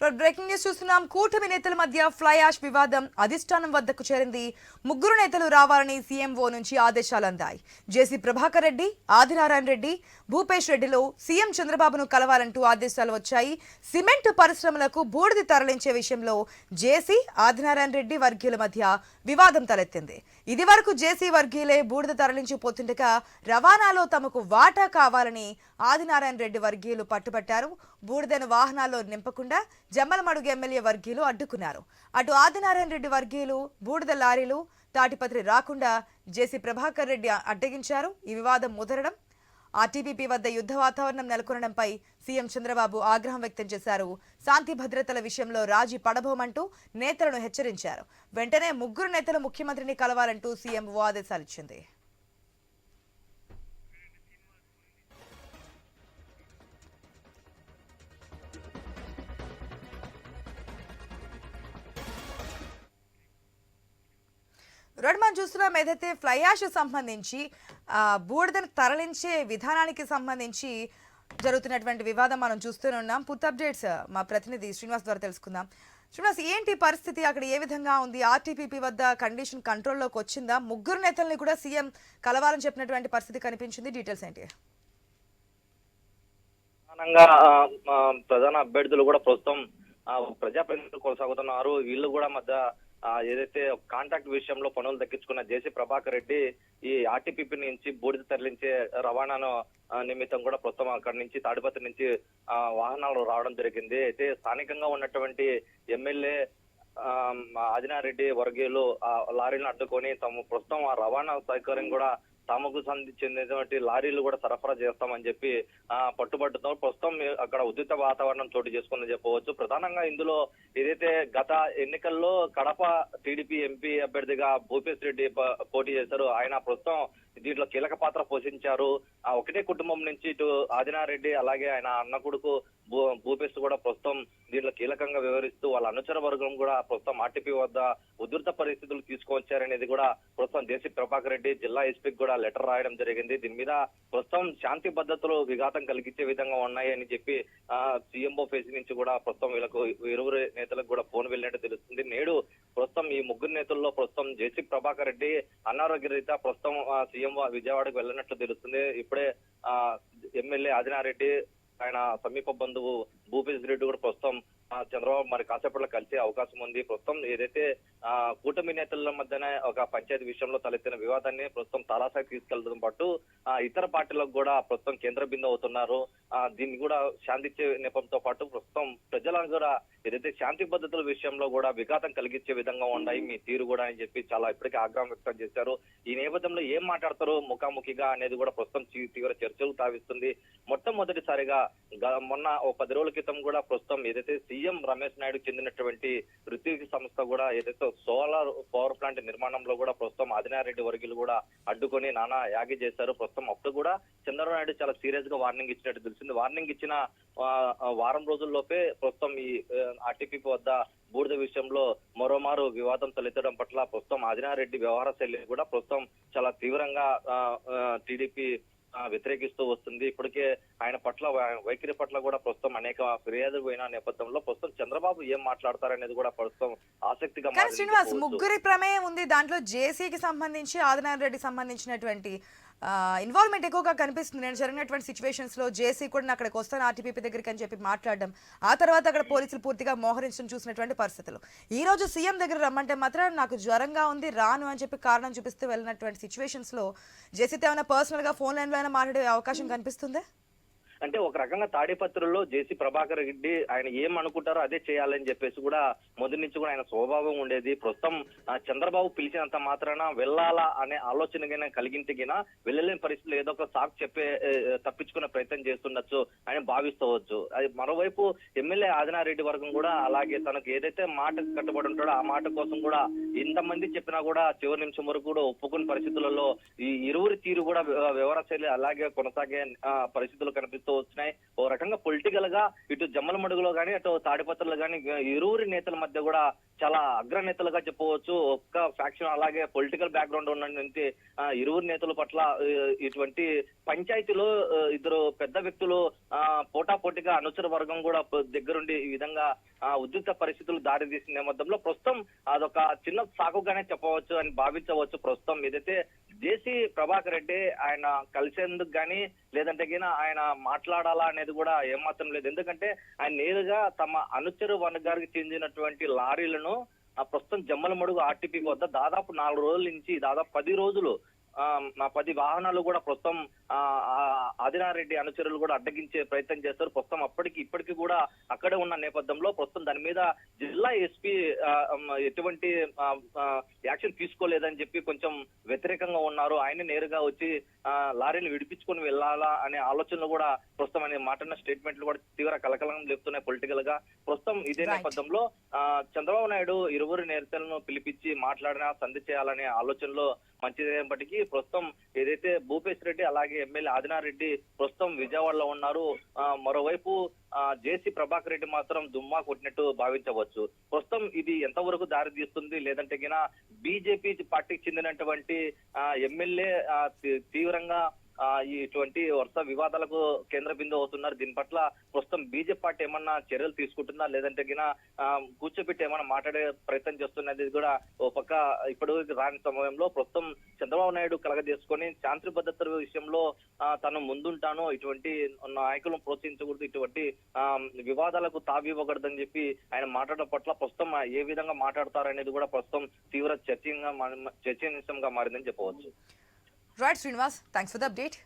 Breaking news చూస్తున్నాం. కూటమి నేతల మధ్య ఫ్లై యాష్ వివాదం అధిష్టానం వద్దకు చేరింది. ముగ్గురు నేతలు రావాలని సీఎంఓ నుంచి ఆదేశాలు అందాయి. జేసీ ప్రభాకర్ రెడ్డి, ఆదినారాయణ రెడ్డి, భూపేష్ రెడ్డిలో సీఎం చంద్రబాబును కలవాలంటూ ఆదేశాలు వచ్చాయి. సిమెంట్ పరిశ్రమలకు బూడిద తరలించే విషయంలో జేసీ, ఆదినారాయణ రెడ్డి వర్గీయుల మధ్య వివాదం తలెత్తింది. ఇది వరకు జేసీ వర్గీయులే బూడిద తరలించిపోతుండగా రవాణాలో తమకు వాటా కావాలని ఆదినారాయణ రెడ్డి వర్గీయులు పట్టుబట్టారు. బూడిదను వాహనాల్లో నింపకుండా జమ్మలమడుగు ఎమ్మెల్యే వర్గీయులు అడ్డుకున్నారు. అటు ఆదినారాయణ రెడ్డి వర్గీయులు బూడిద లారీలు తాటిపత్రి రాకుండా జేసీ ప్రభాకర్ రెడ్డి అడ్డగించారు. ఈ వివాదం ముదరడం, ఆర్టీపీపీ వద్ద యుద్ధ వాతావరణం నెలకొనడంపై సీఎం చంద్రబాబు ఆగ్రహం వ్యక్తం చేశారు. శాంతి భద్రతల విషయంలో రాజీ పడబోమంటూ నేతలను హెచ్చరించారు. వెంటనే ముగ్గురు నేతలు ముఖ్యమంత్రిని కలవాలంటూ సీఎం ఆదేశాలిచ్చింది. మనం చూస్తున్నాం ఏదైతే ఫ్లై యాష్ సంబంధించి బూడిదను తరలించే విధానానికి సంబంధించి జరుగుతున్నటువంటి వివాదం మనం చూస్తూనే ఉన్నాం. పూర్తి అప్డేట్స్ మా ప్రతినిధి శ్రీనివాస్ ద్వారా తెలుసుకుందాం. శ్రీనివాస్, ఏంటి పరిస్థితి అక్కడ, ఏ విధంగా ఉంది? ఆర్టీపీపీ వద్ద కండిషన్ కంట్రోల్లోకి వచ్చిందా? ముగ్గురు నేతల్ని కూడా సీఎం కలవాలని చెప్పినటువంటి పరిస్థితి కనిపించింది. డీటెయిల్స్ ఏంటి? ప్రధాన అభ్యర్థులు కూడా ప్రస్తుతం ప్రజాప్రతినిధులు కొనసాగుతున్నారు. వీళ్ళు కూడా మధ్య ఏదైతే కాంట్రాక్ట్ విషయంలో పనులు దక్కించుకున్న జేసీ ప్రభాకర్ రెడ్డి ఈ ఆర్టీపీపీ నుంచి బూడిద తరలించే రవాణాను నిమిత్తం కూడా ప్రస్తుతం అక్కడి నుంచి తాడిపత్రి నుంచి వాహనాలు రావడం జరిగింది. అయితే స్థానికంగా ఉన్నటువంటి ఎమ్మెల్యే ఆదినారెడ్డి వర్గీయులు లారీలను అడ్డుకొని తమ ప్రస్తుతం ఆ రవాణా సౌకర్యం కూడా తమకు చెందినటువంటి లారీలు కూడా సరఫరా చేస్తామని చెప్పి పట్టుబట్టుతో ప్రస్తుతం అక్కడ ఉద్రిక్త వాతావరణం చోటు చేసుకుందని చెప్పవచ్చు. ప్రధానంగా ఇందులో ఏదైతే గత ఎన్నికల్లో కడప టీడీపీ ఎంపీ అభ్యర్థిగా భూపేష్ రెడ్డి పోటీ చేశారు, ఆయన ప్రస్తుతం దీంట్లో కీలక పాత్ర పోషించారు. ఒకటే కుటుంబం నుంచి ఇటు ఆదినారెడ్డి అలాగే ఆయన అన్న కొడుకు భూపేష్ కూడా ప్రస్తుతం దీంట్లో కీలకంగా వ్యవహరిస్తూ వాళ్ళ అనుచర వర్గం కూడా ప్రస్తుతం ఆర్టీపీ వద్ద ఉధృత పరిస్థితులు తీసుకొచ్చారనేది కూడా ప్రస్తుతం జేసీ ప్రభాకర్ రెడ్డి జిల్లా ఎస్పీకి కూడా లెటర్ రాయడం జరిగింది. దీని మీద ప్రస్తుతం శాంతి భద్రతలు విఘాతం కలిగించే విధంగా ఉన్నాయి అని చెప్పి సీఎంఓ ఫేస్ నుంచి కూడా ప్రస్తుతం వీళ్ళకు ఇరువురు నేతలకు కూడా ఫోన్ వెళ్ళినట్టు తెలుస్తుంది. నేడు ప్రస్తుతం ఈ ముగ్గురు నేతల్లో ప్రస్తుతం జేసీ ప్రభాకర్ రెడ్డి అనారోగ్య రీత్యా ప్రస్తుతం సీఎం విజయవాడకు వెళ్ళినట్లు తెలుస్తుంది. ఇప్పుడే ఎమ్మెల్యే ఆదినారెడ్డి ఆయన సమీప బంధువు భూపేష్ రెడ్డి కూడా ప్రస్తుతం చంద్రబాబు మరి కాసేపట్లో కలిసే అవకాశం ఉంది. ప్రస్తుతం ఏదైతే కూటమి నేతల మధ్యనే ఒక పంచాయతీ విషయంలో తలెత్తిన వివాదాన్ని ప్రస్తుతం తారాసాకి తీసుకెళ్లడం పాటు ఇతర పార్టీలకు కూడా ప్రస్తుతం కేంద్ర బిందు అవుతున్నారు. దీన్ని కూడా శాంతించే నేపథ్యంతో పాటు ప్రస్తుతం ప్రజలకు కూడా ఏదైతే శాంతి భద్రతల విషయంలో కూడా విఘాతం కలిగించే విధంగా ఉన్నాయి మీ తీరు కూడా అని చెప్పి చాలా ఇప్పటికే ఆగ్రహం వ్యక్తం చేశారు. ఈ నేపథ్యంలో ఏం మాట్లాడతారు ముఖాముఖిగా అనేది కూడా ప్రస్తుతం తీవ్ర చర్చలు తావిస్తుంది. మొట్టమొదటిసారిగా మొన్న 10 రోజుల క్రితం కూడా ప్రస్తుతం ఏదైతే సీఎం రమేష్ నాయుడు చెందినటువంటి ఋత్విక్ సంస్థ కూడా ఏదైతే సోలార్ పవర్ ప్లాంట్ నిర్మాణంలో కూడా ప్రస్తుతం ఆదినారెడ్డి వర్గీయులు కూడా అడ్డుకొని నానా యాగి చేశారు. ప్రస్తుతం అప్పుడు కూడా చంద్రబాబు నాయుడు చాలా సీరియస్ గా వార్నింగ్ ఇచ్చినట్టు తెలిసింది. వార్నింగ్ ఇచ్చిన వారం రోజుల్లోపే ప్రస్తుతం ఈ ఆర్టీపీ వద్ద బూడిద విషయంలో మరోమారు వివాదం తలెత్తడం పట్ల ప్రస్తుతం ఆదినారెడ్డి వ్యవహార శైలి కూడా ప్రస్తుతం చాలా తీవ్రంగా టీడీపీ వ్యతిరేకిస్తూ వస్తుంది. ఇప్పటికే ఆయన పట్ల వైఖరి పట్ల కూడా ప్రస్తుతం అనేక ఫిర్యాదులు పోయిన నేపథ్యంలో ప్రస్తుతం చంద్రబాబు ఏం మాట్లాడతారనేది కూడా ప్రస్తుతం ఆసక్తిగా మారింది. శ్రీనివాస్, ముగ్గురి ప్రమేయం ఉంది. దాంట్లో జేసీకి సంబంధించి ఆదినారాయణ రెడ్డికి సంబంధించినటువంటి ఇన్వాల్వ్మెంట్ ఎక్కువగా కనిపిస్తుంది. నేను జరిగినటువంటి సిచ్యువేషన్స్ లో జేసీ కూడా అక్కడికి వస్తాను ఆర్టీపీపీ దగ్గరికి అని చెప్పి మాట్లాడడం, ఆ తర్వాత అక్కడ పోలీసులు పూర్తిగా మోహరించడం చూసినటువంటి పరిస్థితులు. ఈ రోజు సీఎం దగ్గర రమ్మంటే మాత్రం నాకు జ్వరంగా ఉంది రాను అని చెప్పి కారణం చూపిస్తూ వెళ్ళినటువంటి సిచ్యువేషన్స్ లో జేసీతో ఏమైనా పర్సనల్ గా ఫోన్ లైన్ లో అయినా మాట్లాడే అవకాశం కనిపిస్తుందా? అంటే ఒక రకంగా తాడిపత్రుల్లో జేసీ ప్రభాకర్ రెడ్డి ఆయన ఏం అనుకుంటారో అదే చేయాలని చెప్పేసి కూడా మొదటి నుంచి కూడా ఆయన స్వభావం ఉండేది. ప్రస్తుతం చంద్రబాబు పిలిచినంత మాత్రాన వెళ్ళాలా అనే ఆలోచన కలిగింటిగినా వెళ్ళలేని పరిస్థితులు ఏదో ఒక సాకు చెప్పే తప్పించుకునే ప్రయత్నం చేస్తుండొచ్చు అని భావిస్తవచ్చు. అది మరోవైపు ఎమ్మెల్యే ఆదినారెడ్డి వర్గం కూడా అలాగే తనకు ఏదైతే మాట కట్టుబడి ఉంటాడో ఆ మాట కోసం కూడా ఇంతమంది చెప్పినా కూడా చివరి నిమిషం వరకు కూడా ఒప్పుకునే పరిస్థితులలో ఈ ఇరువురి తీరు కూడా వ్యవహార శైలి అలాగే కొనసాగే పరిస్థితులు కనిపిస్తుంది. వినిపిస్తూ వస్తున్నాయి. ఓ రకంగా పొలిటికల్ గా ఇటు జమ్మలమడుగులో గానీ అటు తాడిపత్రలో గానీ ఇరువురి నేతల మధ్య కూడా చాలా అగ్రనేతలుగా చెప్పవచ్చు. ఒక్క ఫ్యాక్షన్ అలాగే పొలిటికల్ బ్యాక్గ్రౌండ్ ఉన్నటువంటి ఇరువురు నేతల పట్ల ఇటువంటి పంచాయతీలో ఇద్దరు పెద్ద వ్యక్తులు పోటాపోటీగా అనుచర వర్గం కూడా దగ్గరుండి ఈ విధంగా ఉద్రిక్త పరిస్థితులు దారి తీసిన నేపథ్యంలో ప్రస్తుతం అదొక చిన్న సాకుగానే చెప్పవచ్చు అని భావించవచ్చు. ప్రస్తుతం ఏదైతే జేసీ ప్రభాకర్ రెడ్డి ఆయన కలిసేందుకు గానీ లేదంటే గిన ఆయన మాట్లాడాలా అనేది కూడా ఏమాత్రం లేదు. ఎందుకంటే ఆయన నేరుగా తమ అనుచరు వర్గానికి చెందినటువంటి లారీలను ప్రస్తుతం జమ్మలమడుగు ఆర్టీపీ వద్ద దాదాపు 4 రోజుల నుంచి దాదాపు 10 రోజులు 10 వాహనాలు కూడా ప్రస్తుతం ఆదినారెడ్డి అనుచరులు కూడా అడ్డగించే ప్రయత్నం చేస్తారు. ప్రస్తుతం ఇప్పటికీ కూడా అక్కడే ఉన్న నేపథ్యంలో ప్రస్తుతం దాని మీద జిల్లా ఎస్పీ ఎటువంటి యాక్షన్ తీసుకోలేదని చెప్పి కొంచెం వ్యతిరేకంగా ఉన్నారు. ఆయన నేరుగా వచ్చి లారీని విడిపించుకొని వెళ్ళాలా అనే ఆలోచనలు కూడా ప్రస్తుతం ఆయన మాట్లాడిన స్టేట్మెంట్లు కూడా తీవ్ర కలకలం లేపుతున్నాయి పొలిటికల్ గా. ప్రస్తుతం ఇదే నేపథ్యంలో చంద్రబాబు నాయుడు ఇరువురు నేతలను పిలిపించి మాట్లాడినా సంధి చేయాలనే ఆలోచనలో మంచిదేపటికీ ప్రస్తుతం ఏదైతే భూపేష్ రెడ్డి అలాగే ఎమ్మెల్యే ఆదినారెడ్డి ప్రస్తుతం విజయవాడలో ఉన్నారు. మరోవైపు జేసీ ప్రభాకర్ రెడ్డి మాత్రం దుమ్మా కొట్టినట్టు భావించవచ్చు. ప్రస్తుతం ఇది ఎంతవరకు దారి తీస్తుంది లేదంటే గిన బీజేపీ పార్టీకి చెందినటువంటి ఎమ్మెల్యే తీవ్రంగా ఇటువంటి వరుస వివాదాలకు కేంద్ర బిందువు అవుతున్నారు. దీని పట్ల ప్రస్తుతం బీజేపీ పార్టీ ఏమన్నా చర్యలు తీసుకుంటుందా లేదంటే గిన కూర్చోబెట్టి ఏమన్నా మాట్లాడే ప్రయత్నం చేస్తున్నది కూడా ఓ పక్క ఇప్పుడు రాని సమయంలో ప్రస్తుతం చంద్రబాబు నాయుడు కలగజేసుకొని శాంతి భద్రత విషయంలో తను ముందుంటాను, ఇటువంటి నాయకులను ప్రోత్సహించకూడదు, ఇటువంటి వివాదాలకు తావివ్వకూడదని చెప్పి ఆయన మాట్లాడడం పట్ల ప్రస్తుతం ఏ విధంగా మాట్లాడతారనేది కూడా ప్రస్తుతం తీవ్ర చర్చనీయాంశంగా మారిందని చెప్పవచ్చు. Right, Srinivas. Thanks for the update.